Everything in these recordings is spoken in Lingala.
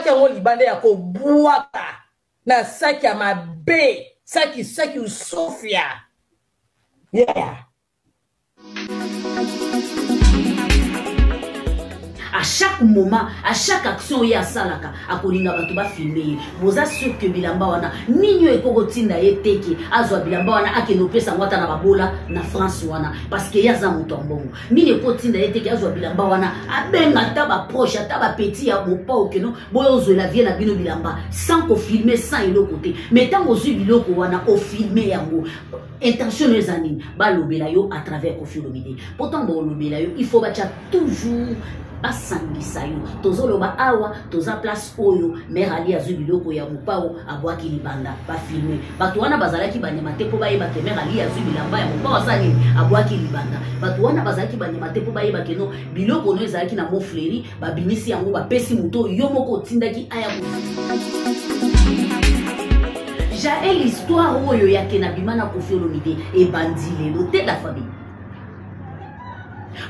baki yango libanda ya kobwaka na saki ya mabe saki usofia yeah. À chaque moment, à chaque action, il y a ça là. À Kolinga Batuba filmer. Vous êtes sûr que Bilamba wana ninyo ekokotinda yeteke azwa Bilamba wana akenope sangwata na babola na France wana parce que yaza mutombongo. Ninyo ekotinda yeteke azwa Bilamba wana abenga taba proche taba petit ya mopa okeno boyo zo la vie na bino Bilamba sans ko filmer sans ilo côté. Mais tant que zu biloko wana ko filmer yango intention les anines ba lobela yo à travers Koffi Olomide. Pourtant bo lobela yo il faut bacha toujours basangisa yo tozoloba awa toza place oyo mère ali azubiloko ya mopao abwaki libanda ba filmer bato wana bazalaki banyama te po bayeba ke mère ali azubilamba ya mopao asali abwaki libanda bato wana bazalaki banyama te po bayeba ke no biloko no ezalaki na mofleri babinisi yango bapesi moto yo moko tindaki aya Jaël histoire oyo ya kenabimana Koffi Olomide e bandile lote la famille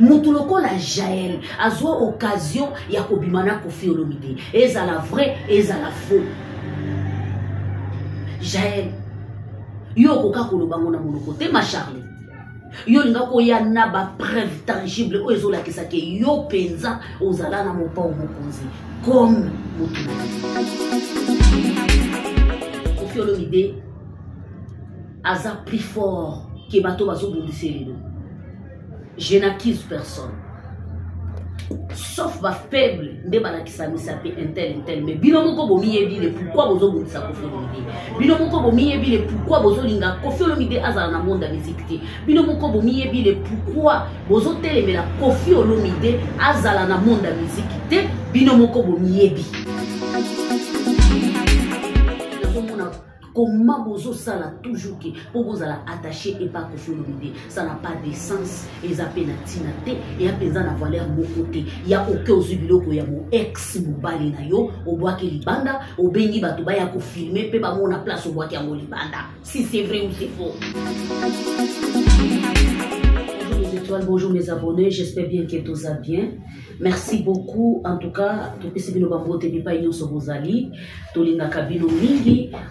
Moutuloko la Jaël a joué occasion ya kobimana Koffi Olomide. Eza la vraie, eza la faux. Jaël, yo koka kolobango na monoko te ma Charlie. Yo linga ko ya na ba preuve tangible o ezola kesake yo penza ozala na mopa o mokonzi comme Moutuloko. Koffi Olomide aza plus fort que bato bazo bundiseli. Je n'accuse personne. Sauf ma faible, qui s'appelle un tel. Mais binomoko bomi ebile pourquoi bozo bundisa Koffi Olomide. Binomoko bomi ebile pourquoi bozo linga Koffi Olomide azala na monde musique te. Binomoko bomi ebile pourquoi bozo telemela Koffi Olomide azala na monde musique te. Binomoko bomi ebi. Comment vous ça toujours que pour vous attacher et pas Koffi Olomide, ça n'a pas de sens. Et ça peut n'atinate et à peine na valeur mon côté. Il y a aucun zubilo ko ya mon ex mobile na yo au bois qui libanda au bengi batuba ya ko filmer pe ba mon place au bois qui en libanda. Si c'est vrai ou c'est faux. Bonjour mes étoiles, bonjour mes abonnés, j'espère bien que tout va bien. Merci beaucoup. En tout cas,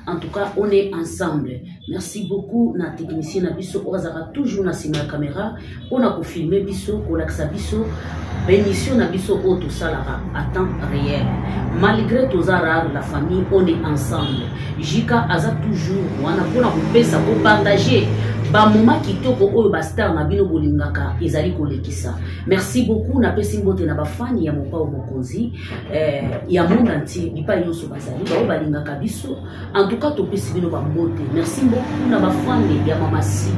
en tout cas, on est ensemble. Merci beaucoup. Na technicien na biso ozara toujours na sima caméra. On a filmé biso, kolaksa biso. Émission na biso auto salara à temps réel. Malgré tous la famille, on est ensemble. Jika aza toujours. On a pour partager. Ba moment qui toko oyo ba star na bino bolingaka ezali kolekisa. Merci beaucoup na pesi mbote na ba fan ya mopa o mokonzi ya monde entier bipa yoso bazali ba balingaka biso. En tout cas to pesi bino ba mbote. Merci beaucoup na ba fan ya mama si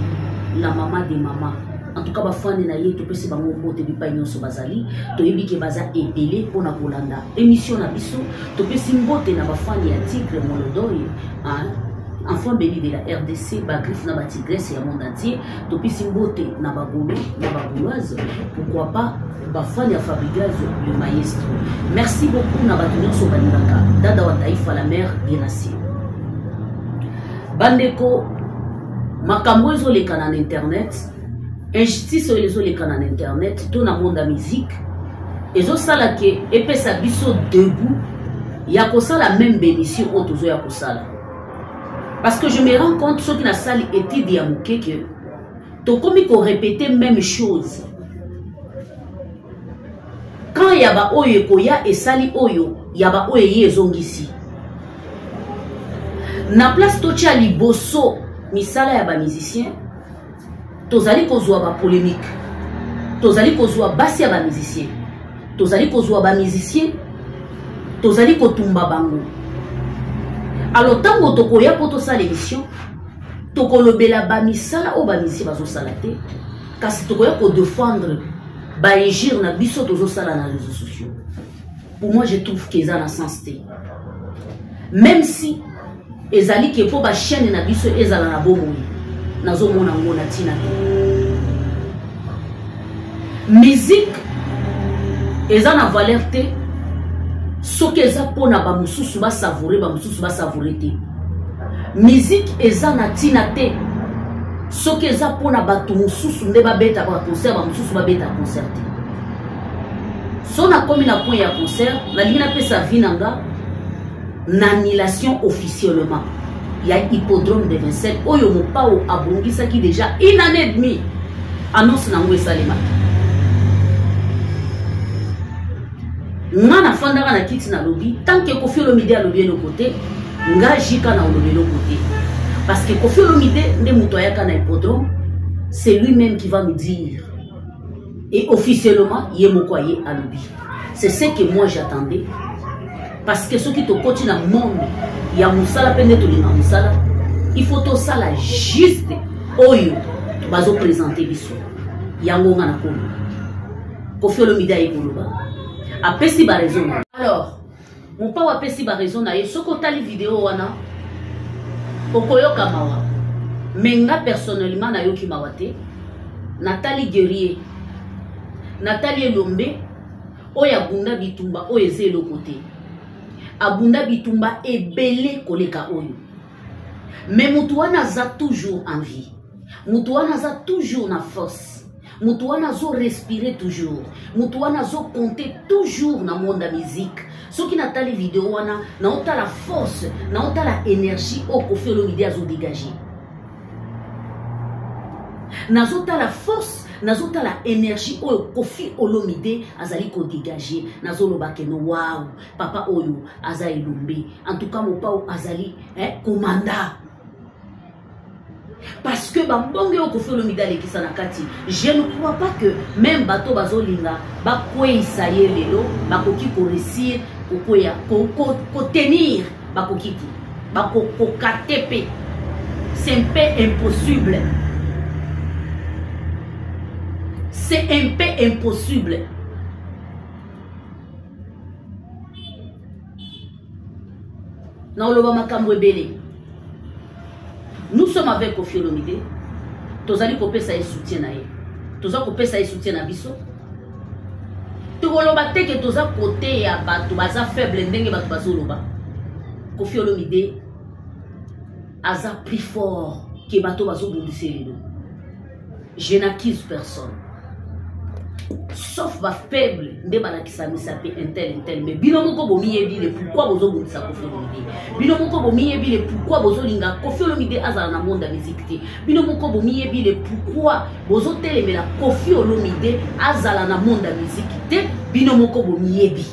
la maman de maman. En tout cas ba fan na ye to pesi ba mbote bipa yoso bazali to yebike baza ebele pona kolanda émission na biso to pesi mbote na ba fan ya Tigre Molodoy enfant béni de la RDC, Bagrif na Batigresse et le monde entier, Topi Simbote na Bagolo, na Bagoloise, pourquoi pas Bafani à Fabigaz, le maestro. Merci beaucoup na Batunyo Sobaniraka, Dada Wataïfa la mère Guénassi. Bandeko, Makambo ezo les canaux internet, injustice ezo les canaux internet, tout na monde à musique, ezo salake, épée sa biso debout, yako sala même bémission autozo yako sala. Parce que je me rends compte, ceux qui n'ont pas été diamouké, que tu comme il faut répéter même chose. Quand il y a ba oyo koya et sali oyo, il y a ba oyo yezongisi. Na place tocha liboso misala ya ba musicien, tozali kozwa ba polémique. Tozali kozwa basi ya ba musicien. Tozali kozwa ba musicien. Tozali kotumba bango. Alors, tant que tu as pour ça l'émission, tu as bamisala ou bamisi bazo salate, car si tu as pour défendre, baégir na biso tozo sala na réseaux sociaux. Pour moi, je trouve qu'ils ont un sens. Même si ezali ke po ba chaîne na biso ezala na bomoyi, nazo mona ngona tina. Musique ezana valeur te. Ce que ça pour na ba mususu ba savourer ba mususu ba savourer te. Musique eza na tina te. Ce que ça pour na ba tu mususu nde ba beta ba concert ba mususu ba beta concert te. So na komi na point ya concert, na lina pesa vinanga, annulation officiellement. Il y a hippodrome de Vincennes. Oyo mopa o abongisa qui déjà une année et demie. Annonce nango esalema. Ngana fandaka na kiti na lobby. Tant que Koffi Olomide a lobby de côté, nga jika na lobby de côté. Parce que Koffi Olomide nde mutoyaka na hippodrome, c'est lui-même qui va nous dire. Et officiellement, il est mokoye à lobby. C'est ce que moi j'attendais. Parce que ceux qui te coachent dans le monde, il y a Moussala Peneto Moussala. Il faut tout ça là juste. Oyo, bazo présenter biso. Yango ngana kono. Koffi Olomide est koloba. A pesi ba raison. Alors, mon pa wa pesi ba raison na ye soko tali vidéo wana. Okoyo kamawa. Menga personnellement na yo ki mawate. Nathalie Guerrier. Nathalie Lombe. Oya bunda bitumba oye ze le côté. Abunda bitumba ebele koleka oyo. Mais Moutouana za toujours en vie. Moutouana za toujours na force. Moutouana zo respirer toujours. Moutouana zo compter toujours na monde de musique. Ce qui n'a pas les vidéos, n'a pas la force, n'a pas la énergie au Koffi Olomide à zo dégager. N'a pas la force, n'a pas la énergie au Koffi Olomide azali ko dégager. N'a zo lobake no wow, papa oyo azali lumbe. En tout cas mon pao azali commanda. Parce que bambonge au Koffi Olomide aleki sanakati, je ne crois pas que même bato bazolinga ba kwesa ye lelo bakoki ko réussir ko tenir bakoki ti bakoko katepe. C'est un peu impossible. C'est un peu impossible. Na oloba makambo ebele. Nous sommes avec Koffi Olomide. Tozali kopé ça soutien na ye. Toza kopé ça soutien na biso. Tokoloba te que toza côté ya bato baza faible ndenge bato bazoloba. Koffi Olomide aza plus fort que bato bazobundisa lelo. Je n'accuse personne. Sauf ba faible nde balakisa misape intel mais bino moko bomi yebi pourquoi bozobundisa Koffi Olomide. Bino moko bomi yebi pourquoi bozolinga Koffi Olomide azala na monde de musique te. Bino moko bomi yebi pourquoi bozotelemela Koffi Olomide azala na monde de musique te. Bino moko bomi yebi.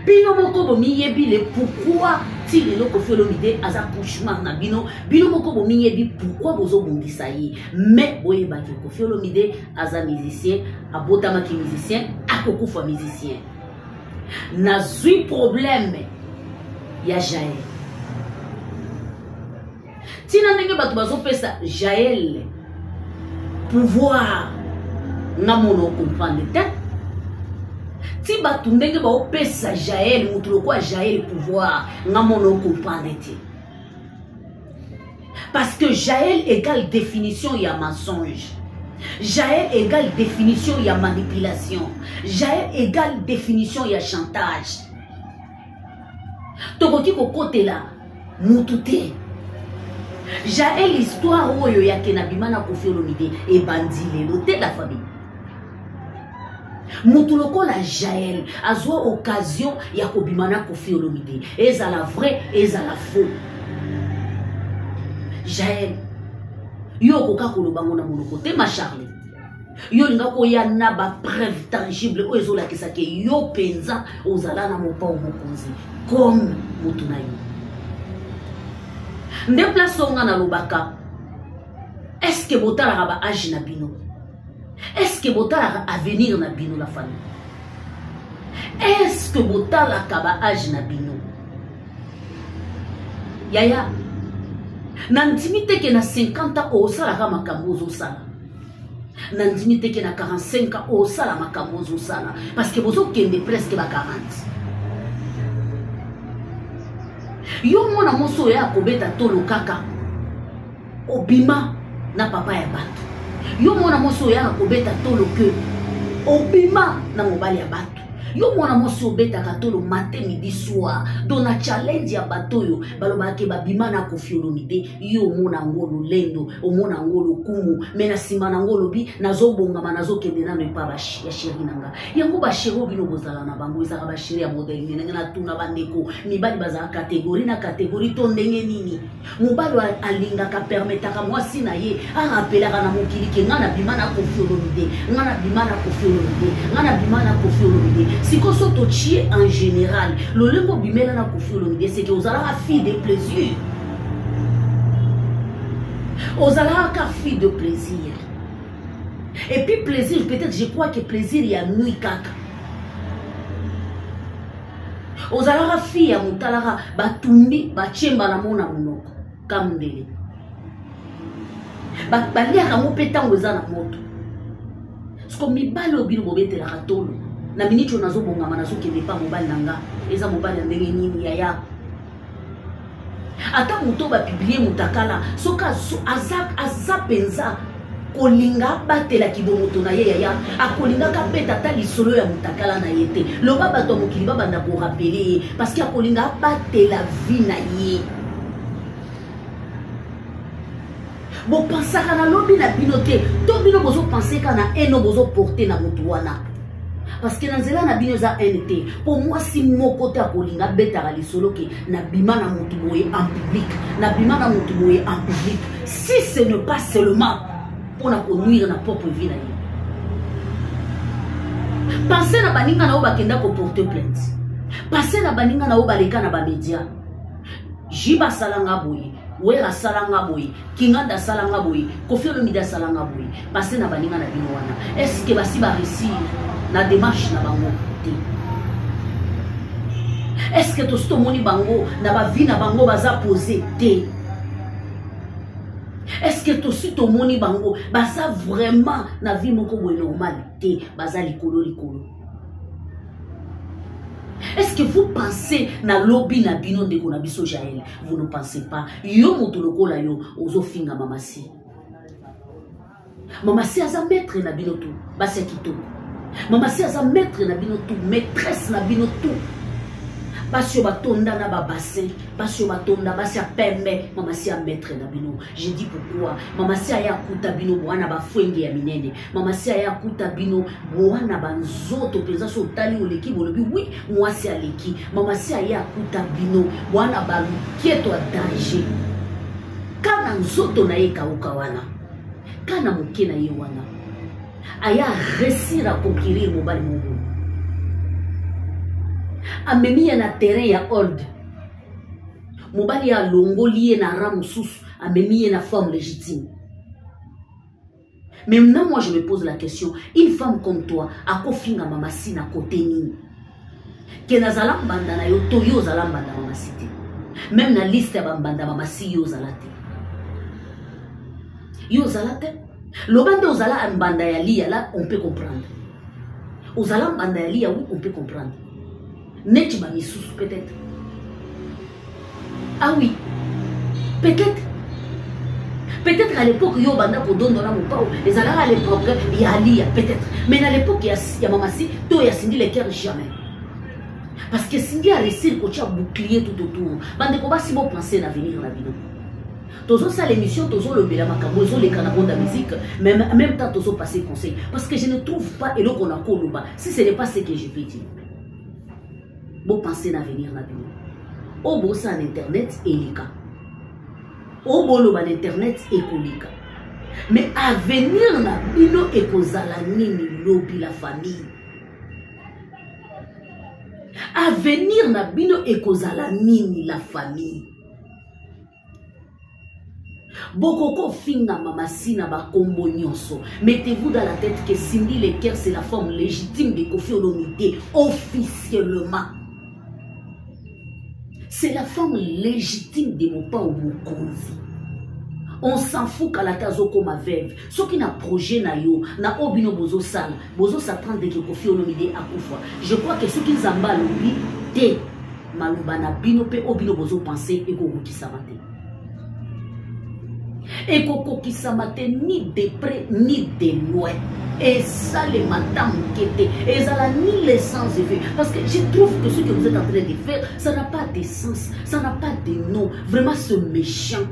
Bino moko bomi yebi pourquoi ti lelo Koffi Olomide aza cauchemar na bino. Bino moko bomi yebi pourquoi bozobundisa ye. Mais boyeba ke Koffi Olomide aza musicien, abotama ki musicien, akokufa musicien. Nazui problème ya Jaël. Tina ndenge bato bazopesa Jaël pouvoir na mono comprendre te. Si batu ndenge ba opesa Jaël mutu kwa Jaël pouvoir nga mono comprendre te. Parce que Jaël égale définition ya mensonge. Jaël égale définition ya manipulation. Jaël égale définition ya chantage. Tokoki ko kote la mutu te. Jaël histoire oyo ya kenabima na Koffi Olomide e bandile lo te la famille. Moutuloko la Jaël a zwa occasion ya kobimana Koffi Olomide. Eza la vrai, eza la faux. Jaël yo koka koloba ngona monoko te ma Charlie. Yo linga ko ya na ba preuve tangible o ezola kesake yo penza ozala na mopa mokonzi comme mutuna yo. Nde place onga na lobaka. Est-ce que botala ba âge na bino? Est-ce que botala avenir na bino la famille? Est-ce que botala kaba âge na bino? Yaya nandimite ke na 50 ans au sala ka makambo zo sala. Nandimite ke na 45 ans au sala makambo zo sala parce que bozo kende presque ba 40. Yo mona moso ya kobeta tolo kaka obima na papa ya bato. Yo mona moso ya kobeta tolo ke obima na mobali ya bato. Yo mwana mosi obeta katolo matin midi soir. Dona challenge ya batoyo. Baloba ke babimana Koffi Olomide. Yo mona ngolo lendo. O mona ngolo kumu. Mena simana ngolo bi. Nazo bonga manazo kende na nepa ya sheri nanga. Yango ba sheri obino bozala na bango. Ezaka ba sheri ya modeli. Nengena tuna bandeko. Mibali bazala kategori na kategori to ndenge nini. Mubali alinga ka permetaka mwasi na ye. Arapelaka na mokili ke ngana bimana Koffi Olomide. Ngana bimana Koffi Olomide. Ngana bimana Koffi Olomide. Si ko soto chie en général, le lengo bimela na Koffi Olomide, c'est que vous allez avoir fille de plaisir. Vous allez avoir fille de plaisir. Et puis plaisir, peut-être je crois que plaisir il y a nuit kaka. Vous allez avoir fille à mutalara, batumbi, bachemba na mona munoko, kamdele. Balia mo petango za na moto. Sko mibalo bino bobete la katolo. Na minicho nazo bonga manazo kende pa mobile nanga. Eza mobile ndenge nini yaya. Ata muto ba publier mutakala, soka azak penza kolinga batela kibomoto na ye yaya. Akolinga ka peta ta lisolo ya mutakala na yete. Lo baba to mokili baba na ko rappeler parce que akolinga batela vie na ye. Bo pensaka na lobi na binote, to bino bozo penser kana eno bozo porter na mutu wana. Parce que dans zela na bino za NT, pour moi si moko ta kolinga betaka lisolo ke na bima na mutu boye en public, na bima na mutu boye en public. Si ce n'est pas seulement pour na nuire na propre vie na ye. Pensez na baninga na obakenda ko porter plainte. Pensez na baninga na obaleka na ba média. Jiba salanga boye. Wera salanga boy, Kinganda salanga boy, Koffi Olomide salanga boy, passé na baninga na bino wana. Est-ce que basi ba réussir na démarche na bango te? Est-ce que to sto moni bango na ba vie na bango baza poser te? Est-ce que to si to moni bango baza vraiment na vie moko boy normal te, baza likolo likolo? Est-ce que vous pensez na lobby na bino de konabiso Jaël? Vous ne pensez pas. Yo motoloko la yo ozo finga mamasi. Mamasi aza maître na bino tout. Basi kito. Mamasi aza maître na bino tout, maîtresse na bino tout. Basi batonda na ba bassin, basi batonda basi pembe, mamasi a maître na bino. Je dis pourquoi. Mamasi aya kuta bino bwana ba fwenge ya minene. Mamasi aya kuta bino bwana banzoto peza so tali oleki bolobi oui, moi c'est aleki. Mamasi aya kuta bino bwana ba kieto a danger. Kana nzoto na ye kauka wana. Kana muke na ye wana. Aya réussir à conquérir mobali mobo. Amemi na terrain ya old. Mobali ya longolié na ramusus. Amemi na femme légitime. Mais maintenant, moi, je me pose la question. Une femme comme toi, a kofinga mamasi na côté nini? Ke na zalambanda na yo, to yo zalambanda mamasi te. Même na liste ya bambanda mamasi yo zalate. Yo zalate? Lobande ozala ambanda ya liya, là, on peut comprendre. Ozala ambanda ya liya, oui, on peut comprendre. Net bamisous peut-être. Ah oui, peut-être. Peut-être à l'époque, il y a banda pour donner mon pao. Les alors à l'époque, il y a Alia, peut-être. Mais à l'époque, il y a Mamasi, tout y a Cindy les cœurs jamais. Parce que Cindy a réussi le coach à bouclier tout autour. Bande combat si vous pensez à venir la vie. Toujours ça l'émission, toujours le Bélamacamo, toujours les canabons de la musique, même temps toujours passer conseil. Parce que je ne trouve pas et l'eau qu'on a coloba. Si ce n'est pas ce que je peux dire. Vous pensez à venir la vie. Au beau ça en internet et les cas. Au beau l'eau en internet et colika. Mais à venir la bino et kozala nini lobby la famille. À venir la bino et kozala nini la famille. Bokoko finga mamasina ba kombo nyonso. Mettez-vous dans la tête que Cindy Leker c'est la forme légitime de Koffi Olomide officiellement. C'est la forme légitime de mon père Mokonzi. On s'en fout qu'à la caso comme ma veuve. Ce qui n'a projet na yo, na obino bozo sala, bozo s'attend de que Koffi Olomide a koufa. Je crois que ce qui zamba l'oubli, te maluba na bino pe obino bozo penser et ko qui savate. Et Koko qui s'amate ni de près ni de loin. Et ça, les madame qui étaient, et ça n'a ni les sens effet. Parce que je trouve que ce que vous êtes en train de faire, ça n'a pas de sens, ça n'a pas de nom. Vraiment, c'est méchant.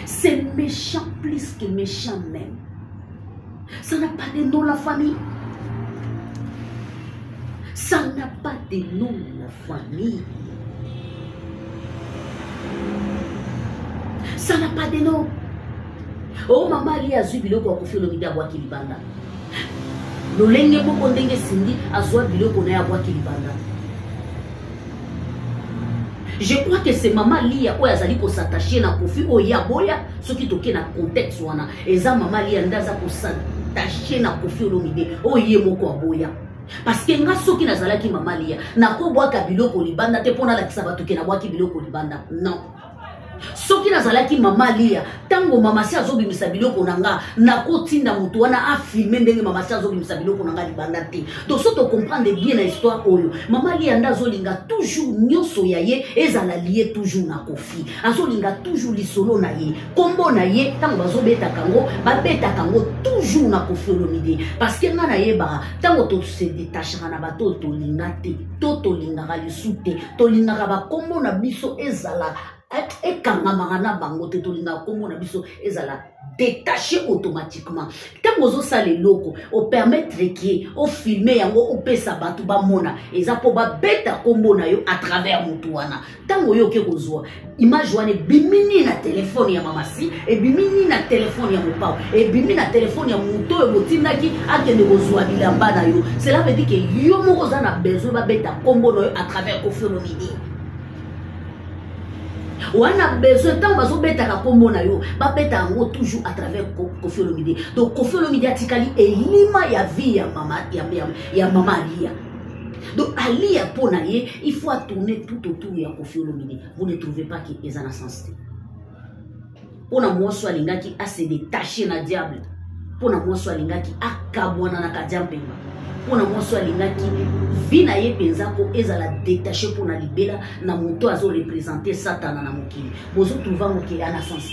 C'est méchant plus que méchant même. Ça n'a pas de nom, la famille. Ça n'a pas de nom, la famille. Ça n'a pas de nom. Oh maman ali azui biloko akofio lo midi abwaki libanda. Lolenge moko ndenge sindi azwa biloko na abwaki libanda. Je crois que c'est maman Lia oyo azali ko s'attacher na kofi oya boya soki toke na contexte wana. Eza maman Lia ndaza ko s'attacher na kofi lo midi oye moko aboya. Parce que nga soki nazalaki maman Lia na ko bwaka biloko libanda te pona la kisaba toke na bwaki biloko libanda. Non. Soki nazalaki mama Lia tango mama si azobimisa biloko nanga nakotinda mutu wana a filmer ndenge mama si azobimisa biloko nanga libanda te. Donc so to comprendre bien la histoire oyo mama Lia ndazolinga toujours nyonso ya ye ezala lié toujours na kofi azolinga toujours lisolo na ye kombo na ye tango bazobeta kango babeta kango toujours na kofi olomide parce que nga na ye ba tango to se détachera na bato to linga te to linga lisute to linga ba kombo na biso ezala et quand maman bango te tolinga komo na biso ezala détaché automatiquement tant ozo sale loko o permettre que o filmer yango o pesa batu ba mona eza po ba beta kombo na yo à travers mutu wana tango yo ke kozwa image wana bimini na téléphone ya mama si et bimini na téléphone ya mopao et bimini na téléphone ya mutu e botindaki akende kozwa bilamba na yo cela veut dire que yo moko za na besoin ba beta kombo na yo à travers Koffi Olomide. On a besoin de temps de beta kombo na yo ba beta ngo toujours à travers Koffi Olomide. Donc Koffi Olomide atikali et lima ya vie ya mama Lia. Donc Ali a ponaye, il faut tourner tout autour de Koffi Olomide. Vous ne trouvez pas qu'il y a un sens. Pour na moi soit linga qui a se détaché na diable. Pour na moi soit linga qui a kabwana na kadiampemba. Pour na moi soit linga qui vit na ye penza ko ezala détaché pour na libela na moto azo représenter Satan na mokili. Bozo trouva mokili ana sens.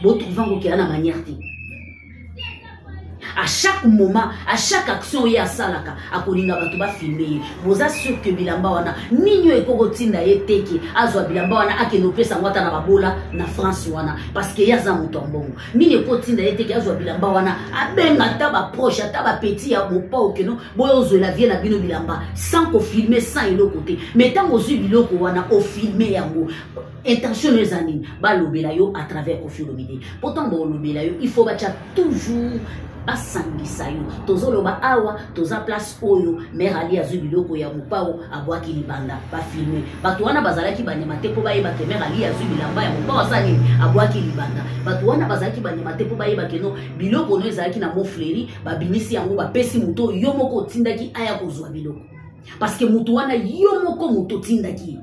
Bo trouva mokili ana manière te. À chaque moment, à chaque action ya salaka akolinga batu ba filmer. Boza sûr que bilamba wana ninyo ekokotinda ye teki azwa bilamba wana akeno pesa ngwata na babola na France wana parce que yaza moto mbongo. Ninyo ekotinda ye teki azwa bilamba wana abenga ta ba proche ta ba petit ya mopa okeno boyo zo la vie na bino bilamba sans ko filmer sans ilo côté. Mais tant ozu biloko wana o filmer yango intention les années ba lobela yo à travers Koffi Olomide. Pourtant bo lobela yo il faut bacha toujours basangisa yo tozoloba awa toza place oyo mère Ali azwi biloko ya mopao abwaki libanda ba filmer batu wana bazalaki banyama te po bayeba ke mère Ali azwi bilamba ya mopao asali abwaki libanda batu wana bazalaki banyama te po bayeba ke no biloko no ezalaki na mofleri babimisi yango bapesi muto yo moko tindaki aya kozwa biloko parce que mutu wana yo moko muto tindaki.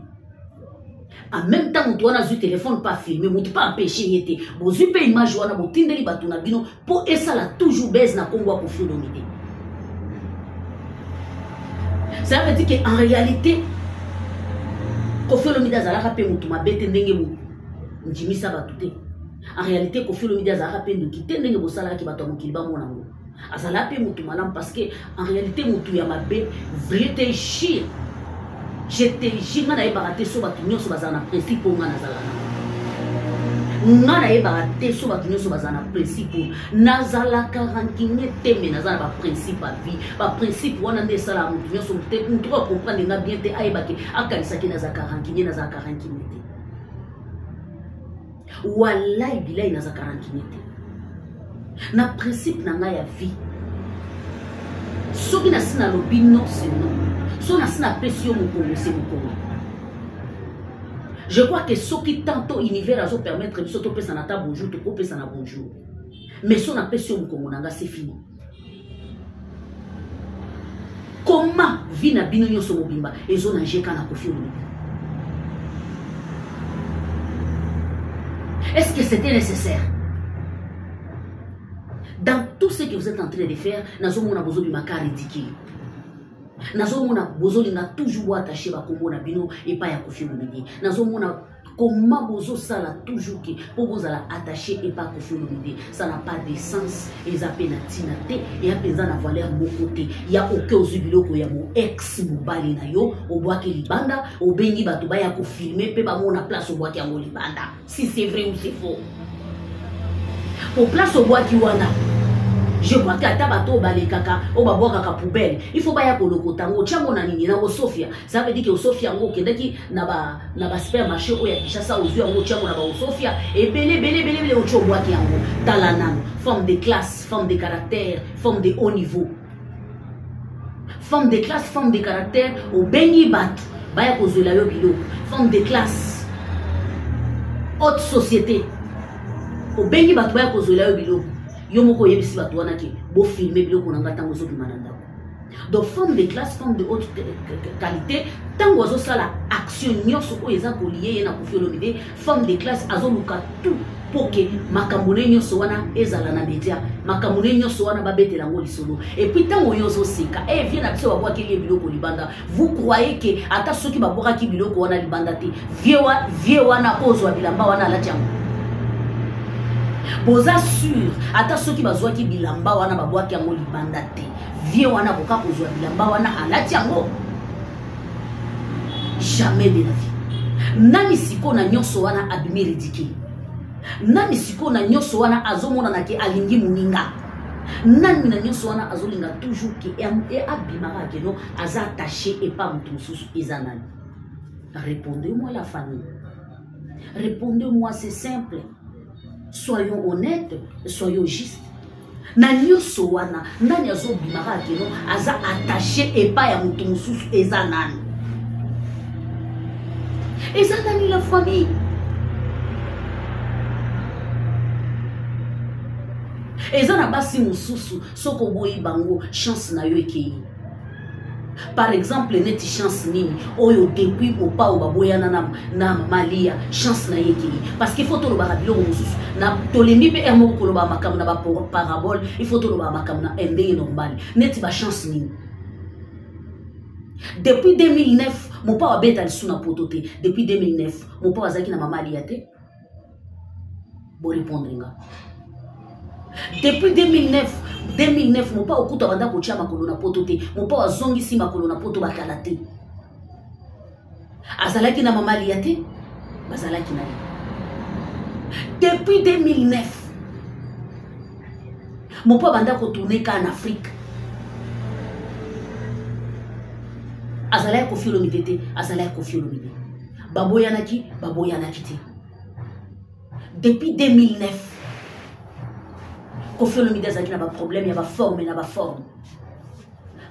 En même temps, vous avez un téléphone pas filmé, vous pas empêché. Vous avez une image, vous avez une image, pour et ça la toujours baisse na Congo Koffi Olomide. Ça veut dire qu'en réalité, Koffi Olomide a rappelé que ma bête ndenge mu njimisa batute. En réalité, Koffi Olomide a rappelé de quitter ndenge bo sala ki bato mokiliba mona ngo. Azala pe mutu malam parce que en réalité mutu ya mabe vrai te chier. J'étais jamais baraté sur batunyo sur bazana principe pour nga nazala na baraté sur batunyo sur bazana principe nazala karankiné teme nazala ba principe à vie ba principe wana nde sala mutunyo sur te pour comprendre nga bien te ayebaki akanisa ki nazala karankiné te wallahi bilahi nazala karankiné te na principe na nga ya vie soki na sina lobi non c'est non. Je crois que ce qui tantôt univers a permettre de s'auto pesa na ta bonjour to pesa na bonjour. Mais son appréciation mukongonanga c'est fini. Comment vina bino nyoso mobimba ezona jeka na Koffi Olomide? Est-ce que c'était nécessaire? Dans tout ce que vous êtes en train de faire, nazo mona bozo bi maka ridicule. Nazo mona bozo linga toujours attaché ba kombo na bino et pas ya Koffi Olomide. Nazo mona Comment bozo ça là toujours que pour vous aller attaché et pas Koffi Olomide, ça n'a pas de sens. Ils appellent na tinate et à peine na valeur mon côté. Il y a aucun zubilo ko ya mon ex mobali na yo au bois que libanda au bengi bato ba ya ko filmer pe ba mona place au bois qui ngo libanda. Si c'est vrai ou c'est faux. Au place au bois qui wana. Je vois que tabato balé kaka au babo kaka poubelle. Il faut pas ya ko lokotango tiango na nini na Sofia. Ça veut dire que Sofia ngo kendaki na ba supermarché o ya Kinshasa ozu ngo tiango na ba Sofia et belé au chobwa ki yango talanam, forme de classe, forme de caractère, forme de haut niveau. Forme de classe, forme de caractère au bengi bat baya ko zela yo bilo. Forme de classe. Haute société. Au bengi bat baya ko zela yo bilo. Yomoko yebisi batu wana ke bo filmer biloko na ngata ngozo bimananda. Donc forme de classe, forme de haute qualité, tant ozo sala action nyonso ko eza ko lié na Koffi Olomide, forme de classe azoluka tout pour que makamone nyonso wana ezala na media, makamone nyonso wana babete lango lisolo. Et puis tant oyozo seka, vient na biso babwa ke biloko libanda. Vous croyez que ata soki babwa ki biloko wana libanda te, vie wana kozwa bilamba wana la tiango. Boza sûr ata soki bazwa ki bilamba wana babwa ki yango libanda te vie wana boka kozwa bilamba wana alati yango jamais de la vie. Nani siko na nyonso wana abimi ridicule, nani siko na nyonso wana azomona na ke alingi muninga, nani na nyonso wana azolinga toujours ke abimaka ke no aza attaché et pas mutu mususu ezanani. Répondez-moi la famille, répondez-moi, c'est simple. Soyons honnêtes, soyons justes. Na nyonso wana nani azo bimaka ke no aza attaché et pas ya mutu mususu ezanani. Ezanani la famille. Ezana basi mususu soko boyi bango chance na yo ekei. Par exemple, neti chance nini oyo depuis opa o baboyana na Malia chance na yeki parce qu'il faut to lo barabilo mususu na tolemi pe ermo ko lo ba makam na ba parabole, il faut to lo ba makam na ndenge normal neti ba chance nini. Depuis 2009 mon papa beta lisuna potote. Depuis 2009 mon papa azaki na mama Malia te bo répondre nga. Depuis 2009 mon papa okuta banda ko tia makolo na poto te, mon papa zongi si makolo na poto bakala te. Azalaki na mama Lia te, bazalaki na ye. Depuis 2009 mon papa banda ko tourner ka en Afrique. Azalaki Koffi Olomide te, azalaki Koffi Olomide. Baboyanaki te. Depuis 2009 Koffi Olomide azaki na ba problème, ya ba forme na ba forme.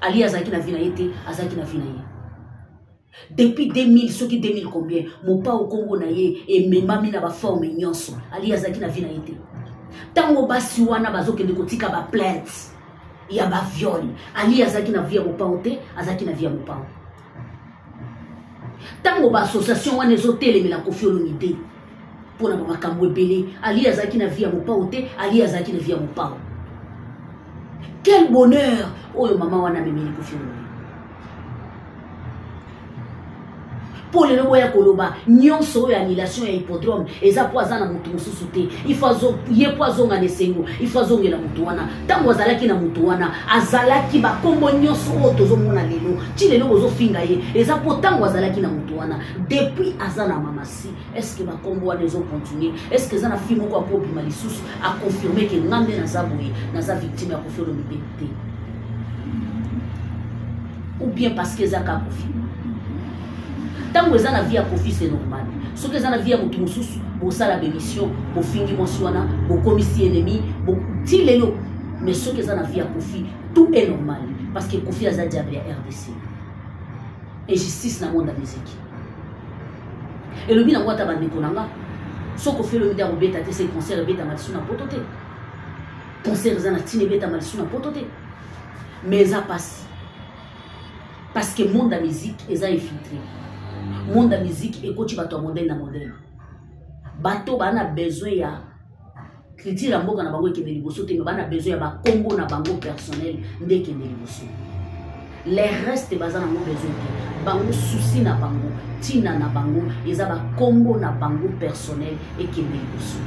Ali azaki na vina yete, azaki na vina ye. Depuis 2000, soki 2000 combien, mon pa au Congo na ye et memami na ba forme nyonso. Ali azaki na vina yete. Tango basi wana bazoke de kotika ba plainte. Ya ba viol. Ali azaki na via mon pa ote, azaki na via mon pa. Tango ba association wana ezotele mela Koffi Olomide. Pour na makambo ebele ali azaki na via mopa ote, ali azaki na via mopa. Quel bonheur oyo mama wana memeli Koffi Olomide. Pour le loya koloba nyonso oyo annulation ya hippodrome eza poza na mutu mususu te. Il faut ye poison na nesengo, il faut zongela mutu wana. Tango azalaki na mutu wana azalaki ba kombo nyonso oyo tozomona lelo. Ti lelo bozo finga ye eza po tango azalaki na mutu wana. Depuis azana mamasi, est-ce que ba kombo wana ezo continuer? Est-ce que zana fimo ko apobi malisusu a confirmer que ngambe na zaboye na za victime ya Koffi Olomide te? Ou bien parce que zaka Koffi. Tant que la vie à Koffi, c'est normal. Ce que la vie à Moutoussous, pour ça la bémission, pour finir mon soin, pour commissaire ennemi, pour tirer. Mais ce que la vie à Koffi, tout est normal. Parce que Koffi a diable à RDC. Et justice dans le monde de la musique. Et le bien à moi, t'as dit qu'on a. Ce qu'on fait le média au bêta, c'est concert bêta malsuna pototé. Concert zanatine bêta malsuna pototé. Mais ça passe. Parce que le monde de la musique est infiltré. Monde de la musique et quand tu vas ton modèle na modèle bato bana besoin ya critique la mboka na bango ke ndeli boso te mais bana besoin ya ba kombo na bango personnel ndeke ndeli boso les restes baza na besoin te bango souci na bango tina na bango eza ba kombo na bango personnel ekende liboso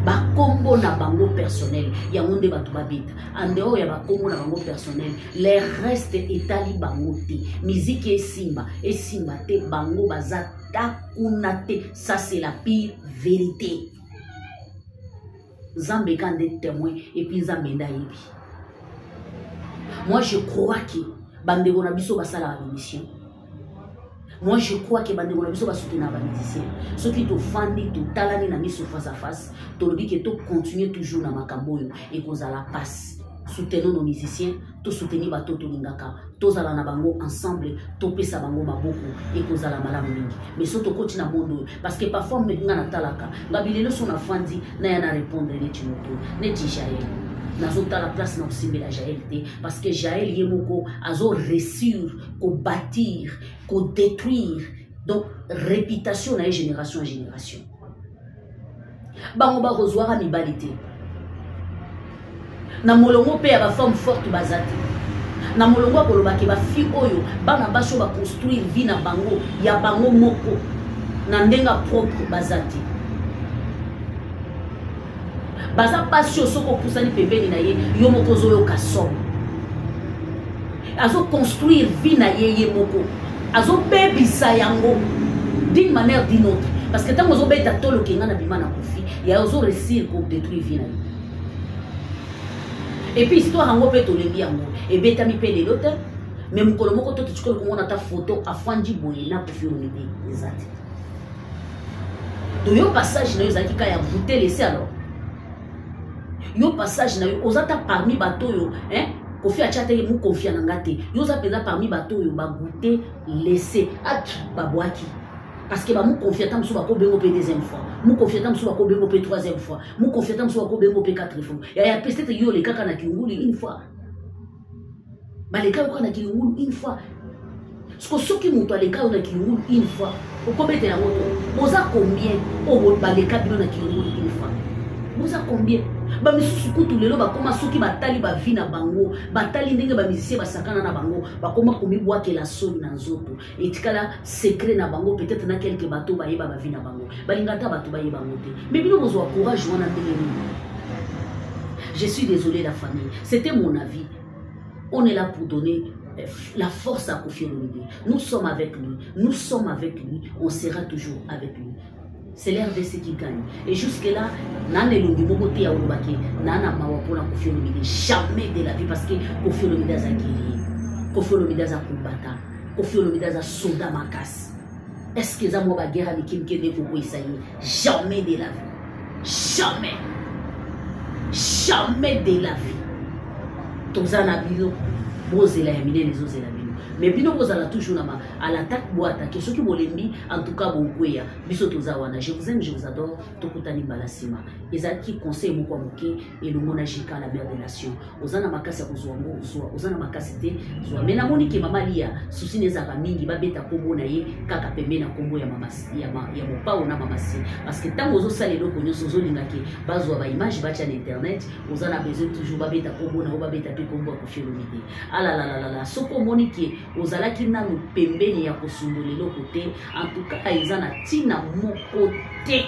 ba kombo na bango personnel ya monde batu babita en dehors ya ba kombo na bango personnel les restes etali bango te musique esimba te bango baza takuna te ça c'est la pire vérité Zambe kande témoin et puis Zambe ndayebi moi je crois que bandeko na biso basala la mission moi je crois que bandeko na biso basoutenir ba musicien ceux qui te fandi to talani na miso face à face to lobi que to continuer toujours na makambo yo et koza la passe soutenons nos musiciens to soutenir bato to lingaka to zala na bango ensemble to pesa bango maboko et koza la malamu mingi mais soto koti na mondo parce que parfois me ngana talaka ngabilelo so na fandi na yana répondre ne timoto ne tishaye Nazota la place na osimbe la Jaël te parce que Jaël yemoko azo réussir ko bâtir ko détruire donc réputation na génération en génération bango ba rezoira mibalité na molongo pe ya ba femme forte bazati na molongo ko lobaki ba fi oyo bana baso ba construire vie na bango ya bango moko na ndenga propre bazati baza passion soko pusani pembeni na ye yo moko zoyo kasom azo construire vie na ye moko azo bebisa yango d'une manière d'une autre parce que tant ozo beta tolo kenga na bima na kofi ya ozo réussir pour détruire vie na ye et puis histoire yango pe tolengi yango et beta mi pe de l'autre mais mukolo moko to tchiko ko na ta photo afandi boye na kofi onidi exact to yo passage na yo zaki ka ya bouter laisser alors yo passage na yo ozata parmi bato yo hein kofi achate mu confia na ngate yo za peza parmi bato yo ba goûter laisser at babwaki parce que ba mu confia tam so ba ko bengo pe deuxième fois mu confia tam so ba ko bengo pe troisième fois mu confia tam so ba ko bengo pe quatre fois ya peut-être yo le kaka na kiunguli une fois ba le kaka na kiunguli une fois soki muto le kaka na kiunguli une fois o ko bete na moto boza combien o ba le kaka na kiunguli une fois boza combien ba misusu kutu lelo bakoma soki batali ba vie na bango batali ndenge ba musicien basakana na bango bakoma komibwakela soni na nzoto etikala secret na bango peut-être na quelques bateaux ba yeba ba vie na bango balingata bateau ba yeba ngote mais bino bozwa courage wana ndenge nini je suis désolé la famille c'était mon avis on est là pour donner la force à Koffi Olomide nous sommes avec lui on sera toujours avec lui. C'est l'RDC qui gagne. Et jusque-là, Nana Elongi Mokote ya Olobake, Nana Mawapona Koffi Olomide, jamais de la vie parce que Koffi Olomide a guéri, Koffi Olomide a combattant, Koffi Olomide a soldat makas. Est-ce que ça m'a guerre avec Kim Kede Koko Isaïe? Jamais de la vie. Jamais. Jamais de la vie. Tozana Bilo, Bozela Yamine, les Ozela Bilo. Mais bino bozala toujours à l'attaque boîte que ceux qui volembi en tout cas bokuya biso tozawana je vous aime je vous adore tokutani balasima ezaki conseil moko moké et le monajika la mère des nations ozana makasi kozwango ozana makasi te zwa mena monike mama lia souci nezaka mingi babeta kombo na ye kaka pembe na kombo ya mama ya mopa na mama si parce que tant ozo salelo konyo sozo lingaki bazwa ba image bacha na internet ozana besoin toujours babeta kombo na babeta pe kombo ko Olomide ala la soko monike ozalaki nanu pembeni ya kosundolelo kote en tout cas ezana tina moko te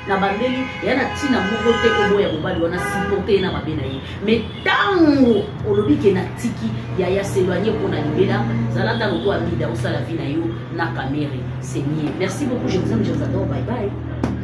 na bandeli yana tina moko te kombo ya mobali wana supporter na mabena ye mais tango olobi ke na tiki ya s'éloigner pour na libela zalata loko amida osala vie na yo na caméra c'est mieux merci beaucoup je vous aime je vous adore bye bye.